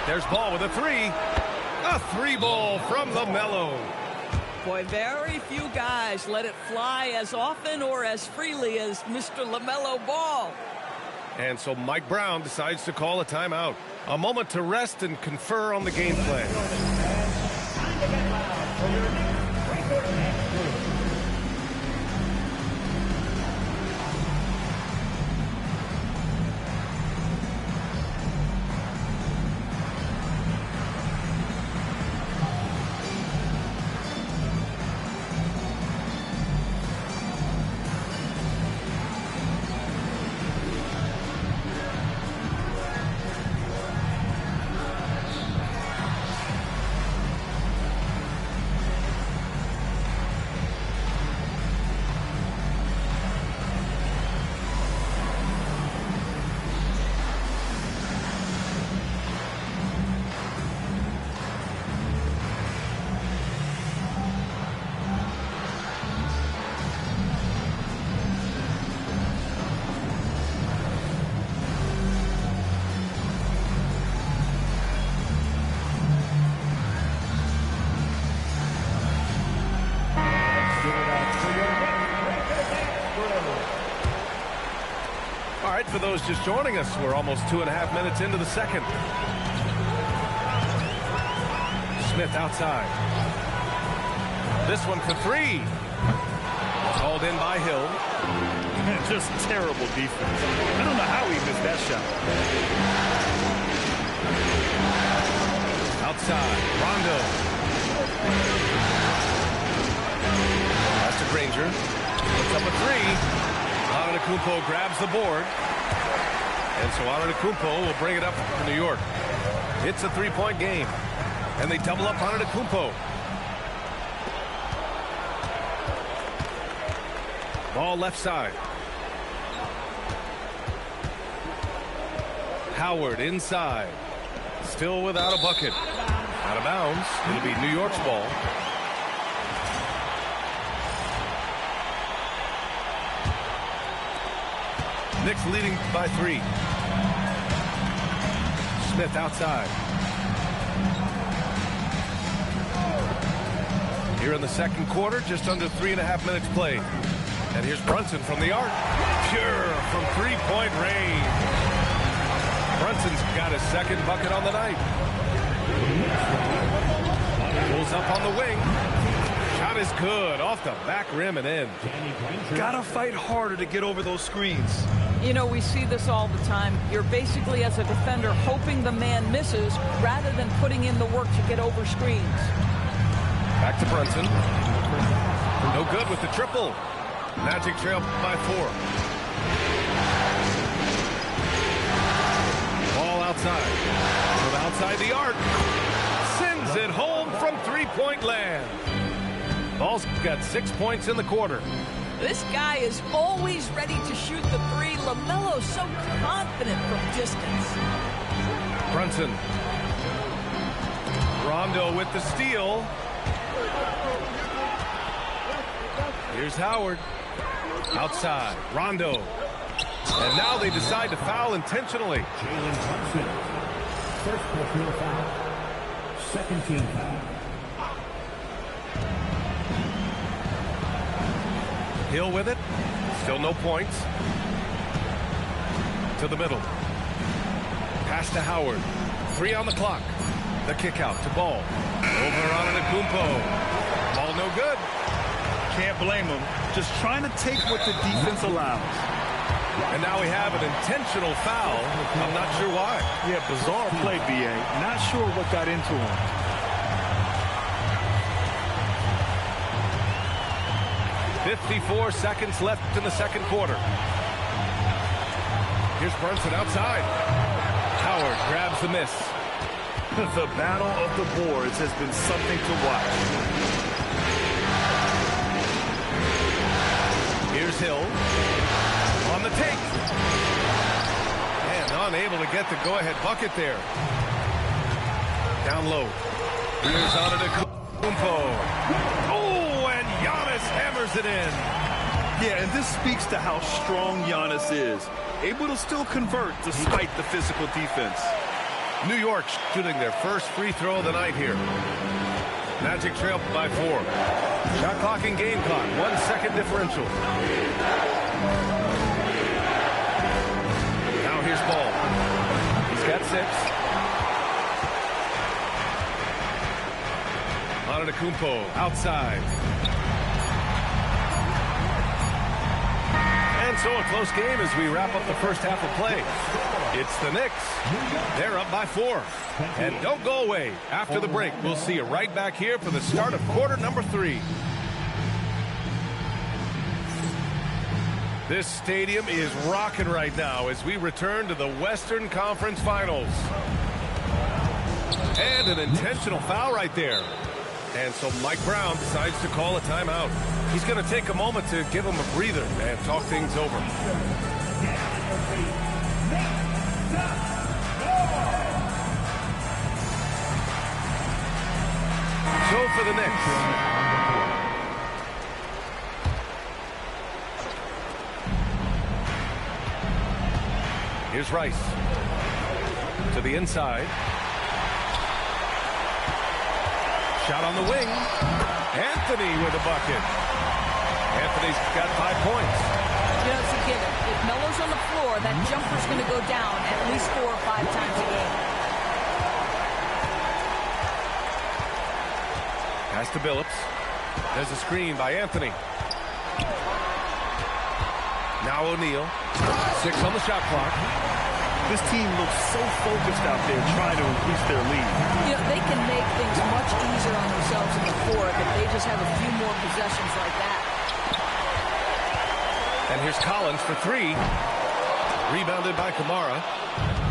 There's Ball with a 3. A 3-ball from LaMelo. Boy, very few guys let it fly as often or as freely as Mr. LaMelo Ball. And so Mike Brown decides to call a timeout. A moment to rest and confer on the game plan. for those just joining us. We're almost 2.5 minutes into the second. Smith outside. This one for three. Called in by Hill. Just terrible defense. I don't know how he missed that shot. Outside, Rondo. That's to Granger. Puts up a three. Antetokounmpo grabs the board. And so Antetokounmpo will bring it up for New York. It's a three-point game. And they double up Antetokounmpo. Ball left side. Howard inside. Still without a bucket. Out of bounds. It'll be New York's ball. Knicks leading by 3. Smith outside. Here in the second quarter, just under 3.5 minutes played. And here's Brunson from the arc. Pure from three-point range. Brunson's got his second bucket on the night. Pulls up on the wing. Shot is good. Off the back rim and in. Gotta fight harder to get over those screens. You know, we see this all the time. You're basically, as a defender, hoping the man misses rather than putting in the work to get over screens. Back to Brunson. No good with the triple. Magic trail by 4. Ball outside. From outside the arc. Sends it home from three-point land. Ball's got 6 points in the quarter. This guy is always ready to shoot the three. LaMelo's so confident from distance. Brunson. Rondo with the steal. Here's Howard. Outside. Rondo. And now they decide to foul intentionally. Jalen Brunson. First personal foul. Second team foul. Hill with it. Still no points. To the middle. Pass to Howard. 3 on the clock. The kick out to Ball. Over on Antetokounmpo. Ball no good. Can't blame him. Just trying to take what the defense allows. And now we have an intentional foul. I'm not sure why. Yeah, bizarre play, B.A. Not sure what got into him. .54 seconds left in the second quarter. Here's Brunson outside. Howard grabs the miss. The battle of the boards has been something to watch. Here's Hill. On the take. And unable to get the go-ahead bucket there. Down low. Here's Antetokounmpo. Oh, and Giannis hammers it in. Yeah, and this speaks to how strong Giannis is. Able to still convert despite the physical defense. New York shooting their first free throw of the night here. Magic trail by 4. Shot clock and game clock. 1 second differential. Now here's Ball. He's got 6. Antetokounmpo outside. And so a close game as we wrap up the first half of play. It's the Knicks. They're up by 4. And don't go away. After the break, we'll see you right back here for the start of quarter number 3. This stadium is rocking right now as we return to the Western Conference Finals. And an intentional foul right there. And so Mike Brown decides to call a timeout. He's going to take a moment to give him a breather and talk things over. So for the Knicks. Here's Rice. To the inside. Shot on the wing. Anthony with a bucket. Anthony's got 5 points. You know, it's a given. If Melo's on the floor, that jumper's going to go down at least 4 or 5 times a game. Pass to Billups. There's a screen by Anthony. Now O'Neal. 6 on the shot clock. This team looks so focused out there trying to increase their lead. You know, they can make things much easier on themselves in the fourth if they just have a few more possessions like that. And here's Collins for 3. Rebounded by Kamara.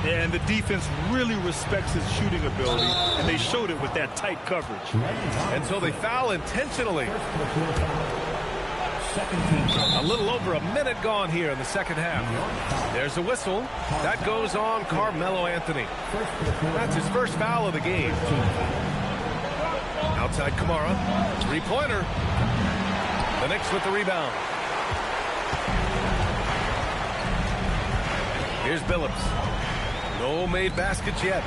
And the defense really respects his shooting ability, and they showed it with that tight coverage. And so they foul intentionally. A little over a minute gone here in the second half. There's a whistle. That goes on Carmelo Anthony. That's his first foul of the game. Outside Kamara. 3-pointer. The Knicks with the rebound. Here's Billups. No made baskets yet.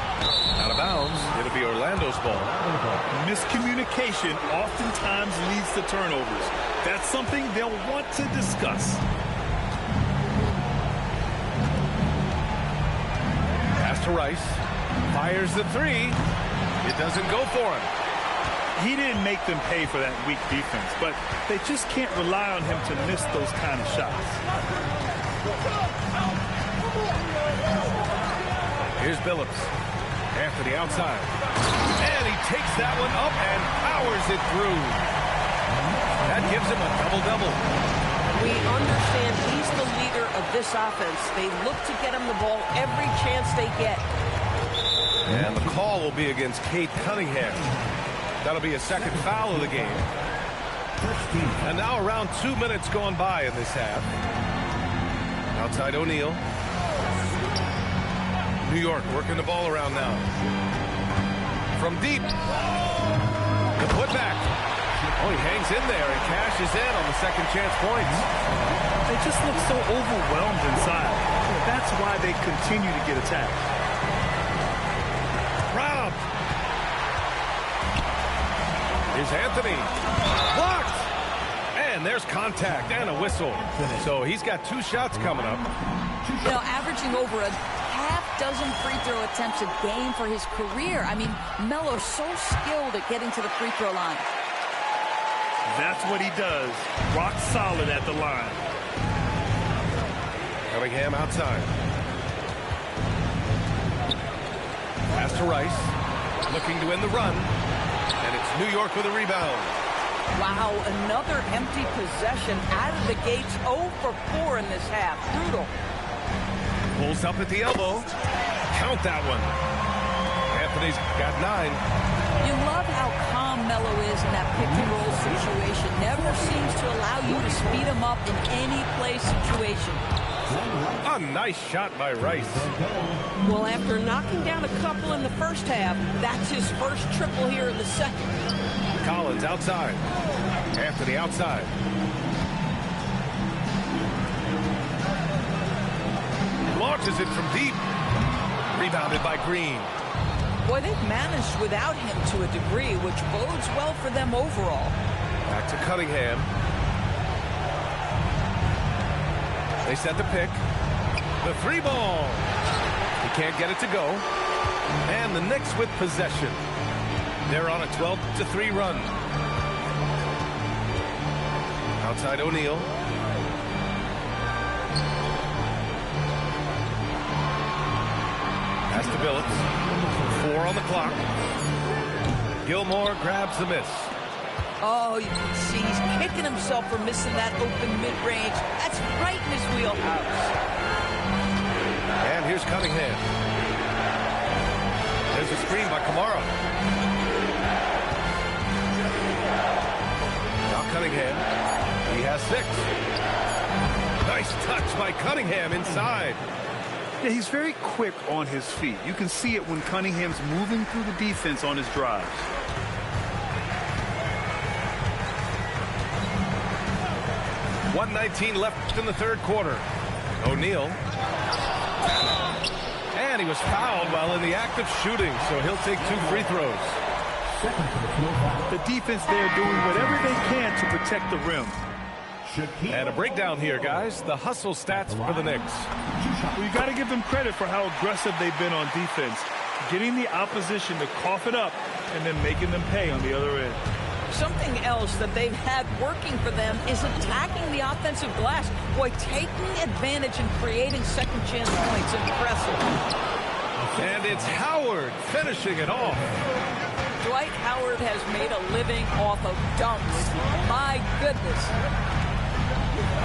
Out of bounds. It'll be Orlando's ball. Miscommunication oftentimes leads to turnovers. That's something they'll want to discuss. Pass to Rice. Fires the 3. It doesn't go for him. He didn't make them pay for that weak defense, but they just can't rely on him to miss those kind of shots. Here's Billups. Anthony outside. And he takes that one up and powers it through. That gives him a double-double. We understand he's the leader of this offense. They look to get him the ball every chance they get. And the call will be against Cade Cunningham. That'll be a second foul of the game. And now around 2 minutes gone by in this half. Outside O'Neal. New York working the ball around now. From deep. The putback. Oh, he hangs in there and cashes in on the second chance points. They just look so overwhelmed inside. That's why they continue to get attacked. Robbed. Here's Anthony. Blocked. And there's contact and a whistle. So he's got 2 shots coming up. You know, averaging over a half-dozen free throw attempts a game for his career. I mean, Melo's so skilled at getting to the free throw line. That's what he does. Rock solid at the line. Cunningham outside. Pass to Rice. Looking to win the run. And it's New York with a rebound. Wow, another empty possession out of the gates. 0 for 4 in this half. Brutal. Pulls up at the elbow. Count that one. Anthony's got 9. You love how calm Melo is in that pick-and-roll situation. Never seems to allow you to speed him up in any play situation. A nice shot by Rice. Well, after knocking down a couple in the first half, that's his first triple here in the second. Collins outside. Anthony outside. Launches it from deep. Rebounded by Green. Boy, they've managed without him to a degree, which bodes well for them overall. Back to Cunningham. They set the pick. The 3 ball. He can't get it to go. And the Knicks with possession. They're on a 12-3 run. Outside O'Neal. Pass to Billups. 4 on the clock. Gilmore grabs the miss. Oh, you can see he's kicking himself for missing that open mid-range. That's right in his wheelhouse. And here's Cunningham. There's a screen by Kamara. Now Cunningham. He has 6. Nice touch by Cunningham inside. Yeah, he's very quick on his feet. You can see it when Cunningham's moving through the defense on his drives. .119 left in the third quarter. O'Neal. And he was fouled while in the act of shooting, so he'll take 2 free throws. The defense there doing whatever they can to protect the rim. And a breakdown here, guys. The hustle stats for the Knicks. Well, you got to give them credit for how aggressive they've been on defense. Getting the opposition to cough it up and then making them pay on the other end. Something else that they've had working for them is attacking the offensive glass. Boy, taking advantage and creating second chance points. Impressive. And it's Howard finishing it off. Dwight Howard has made a living off of dunks. My goodness.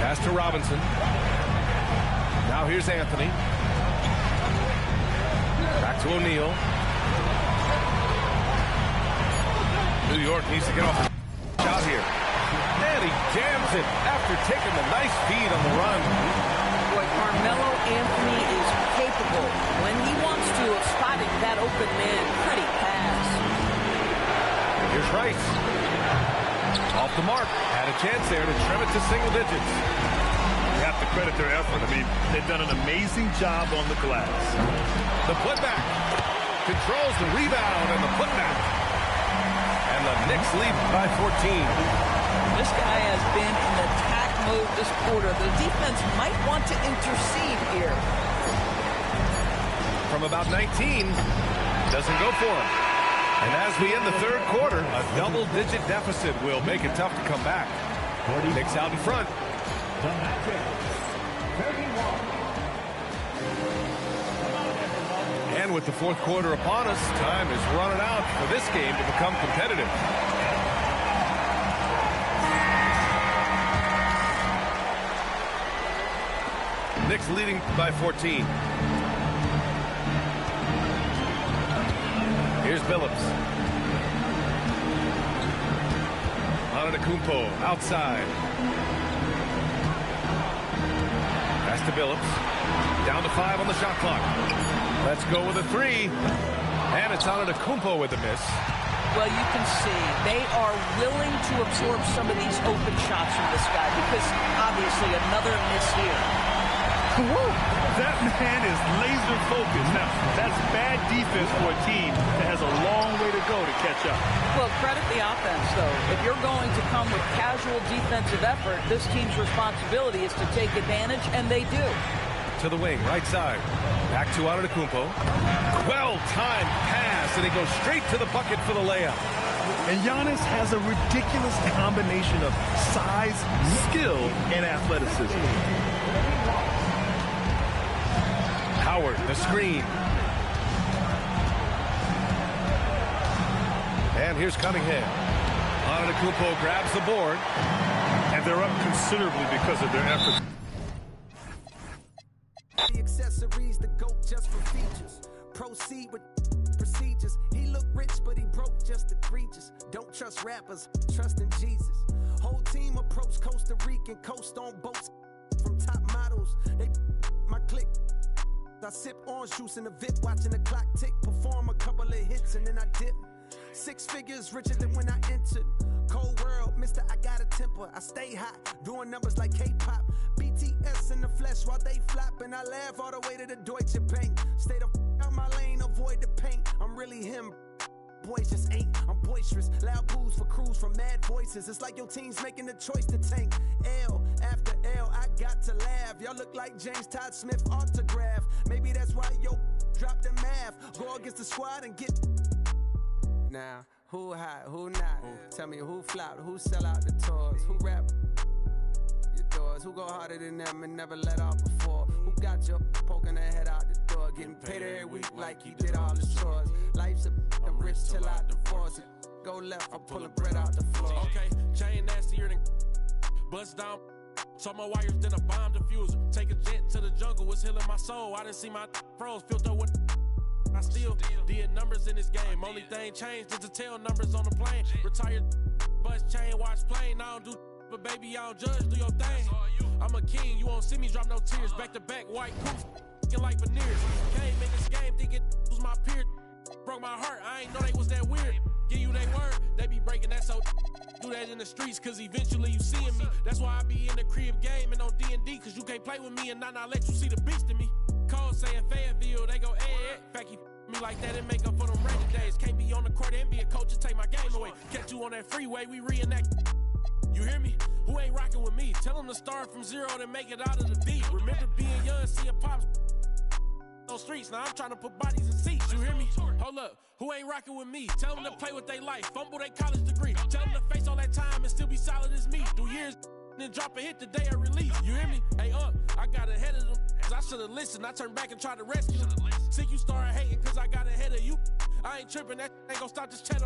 Pass to Robinson. Now here's Anthony. Back to O'Neal. New York needs to get off the shot here. And he jams it after taking the nice feed on the run. Boy, Carmelo Anthony is capable, when he wants to, of spotting that open man. Pretty pass. Here's Rice. Off the mark. Had a chance there to trim it to single digits. You have to credit their effort. I mean, they've done an amazing job on the glass. The putback. Controls the rebound and the putback. And the Knicks lead by 14. This guy has been in attack mode this quarter. The defense might want to intercede here. From about 19. Doesn't go for him. And as we end the third quarter, a double-digit deficit will make it tough to come back. Knicks out in front. And with the fourth quarter upon us, time is running out for this game to become competitive. Knicks leading by 14. Here's Billups. Antetokounmpo outside. Pass to Billups. Down to 5 on the shot clock. Let's go with a 3. And it's Antetokounmpo with a miss. Well, you can see they are willing to absorb some of these open shots from this guy because obviously another miss here. Woo! That man is laser focused. Now, that's bad defense for a team that has a long way to go to catch up. Well, credit the offense, though. If you're going to come with casual defensive effort, this team's responsibility is to take advantage, and they do. To the wing, right side. Back to Antetokounmpo. Well-timed pass, and he goes straight to the bucket for the layup. And Giannis has a ridiculous combination of size, skill, and athleticism. Howard, the screen. And here's Cunningham. Antetokounmpo grabs the board. And they're up considerably because of their efforts. The accessories, the goat just for features. Proceed with procedures. He look rich, but he broke just egregious. Don't trust rappers, trust in Jesus. Whole team approach Costa Rican, coast on boats from top models. They my click. I sip orange juice in the VIP, watching the clock tick. Perform a couple of hits and then I dip. 6 figures richer than when I entered. Cold world, mister, I got a temper. I stay hot, doing numbers like K-pop. BTS in the flesh while they flop. And I laugh all the way to the Deutsche Bank. Stay the out my lane, avoid the paint. I'm really him. Boys just ain't. I'm boisterous. Loud boos for crews from mad voices. It's like your team's making the choice to tank. L after L, I got to laugh. Y'all look like James Todd Smith autograph. Maybe that's why yo dropped the math. Go against the squad and get. Now, who hot, who not? Tell me who flopped, who sell out the tours, who rap your doors, who go harder than them and never let off before, who got your poking their head out the door, getting paid every week like he did all his chores. Life's a rich till I divorce. Go left, I'm pulling bread out the floor. Okay, chain nastier than bust down. Saw my wires, then a bomb diffuser. Take a jet to the jungle, it's healing my soul. I didn't see my froze, filter with. I still did numbers in this game. Only thing changed is to tell numbers on the plane. Retired, bus chain, watch plane. I don't do, but baby, I don't judge. Do your thing. I'm a king. You won't see me drop no tears. Back to back, white coops, like veneers. Came in this game thinking was my peer. Broke my heart. I ain't know they was that weird. Give you they word. They be breaking that so. Do that in the streets, cause eventually you seeing me. That's why I be in the crib game and on D&D, cause you can't play with me and not let you see the beast in me. Cole saying Fayetteville, they go, fact he me like that and make up for them rainy days. Can't be on the court and be a coach and take my game away. Catch you on that freeway, we reenact. You hear me? Who ain't rocking with me? Tell them to start from zero and make it out of the deep. Remember being young, seeing pops on streets. Now I'm trying to put bodies in seats. You hear me? Hold up. Who ain't rocking with me? Tell them to play with their life. Fumble their college degree. Tell them to face all that time and still be solid as me. Through years, then drop a hit the day of release. You hear me? Hey, I got ahead of them. I should've listened. I turned back and tried to rescue them. Sick, you started hating cause I got ahead of you. I ain't tripping. That ain't gonna stop this cheddar.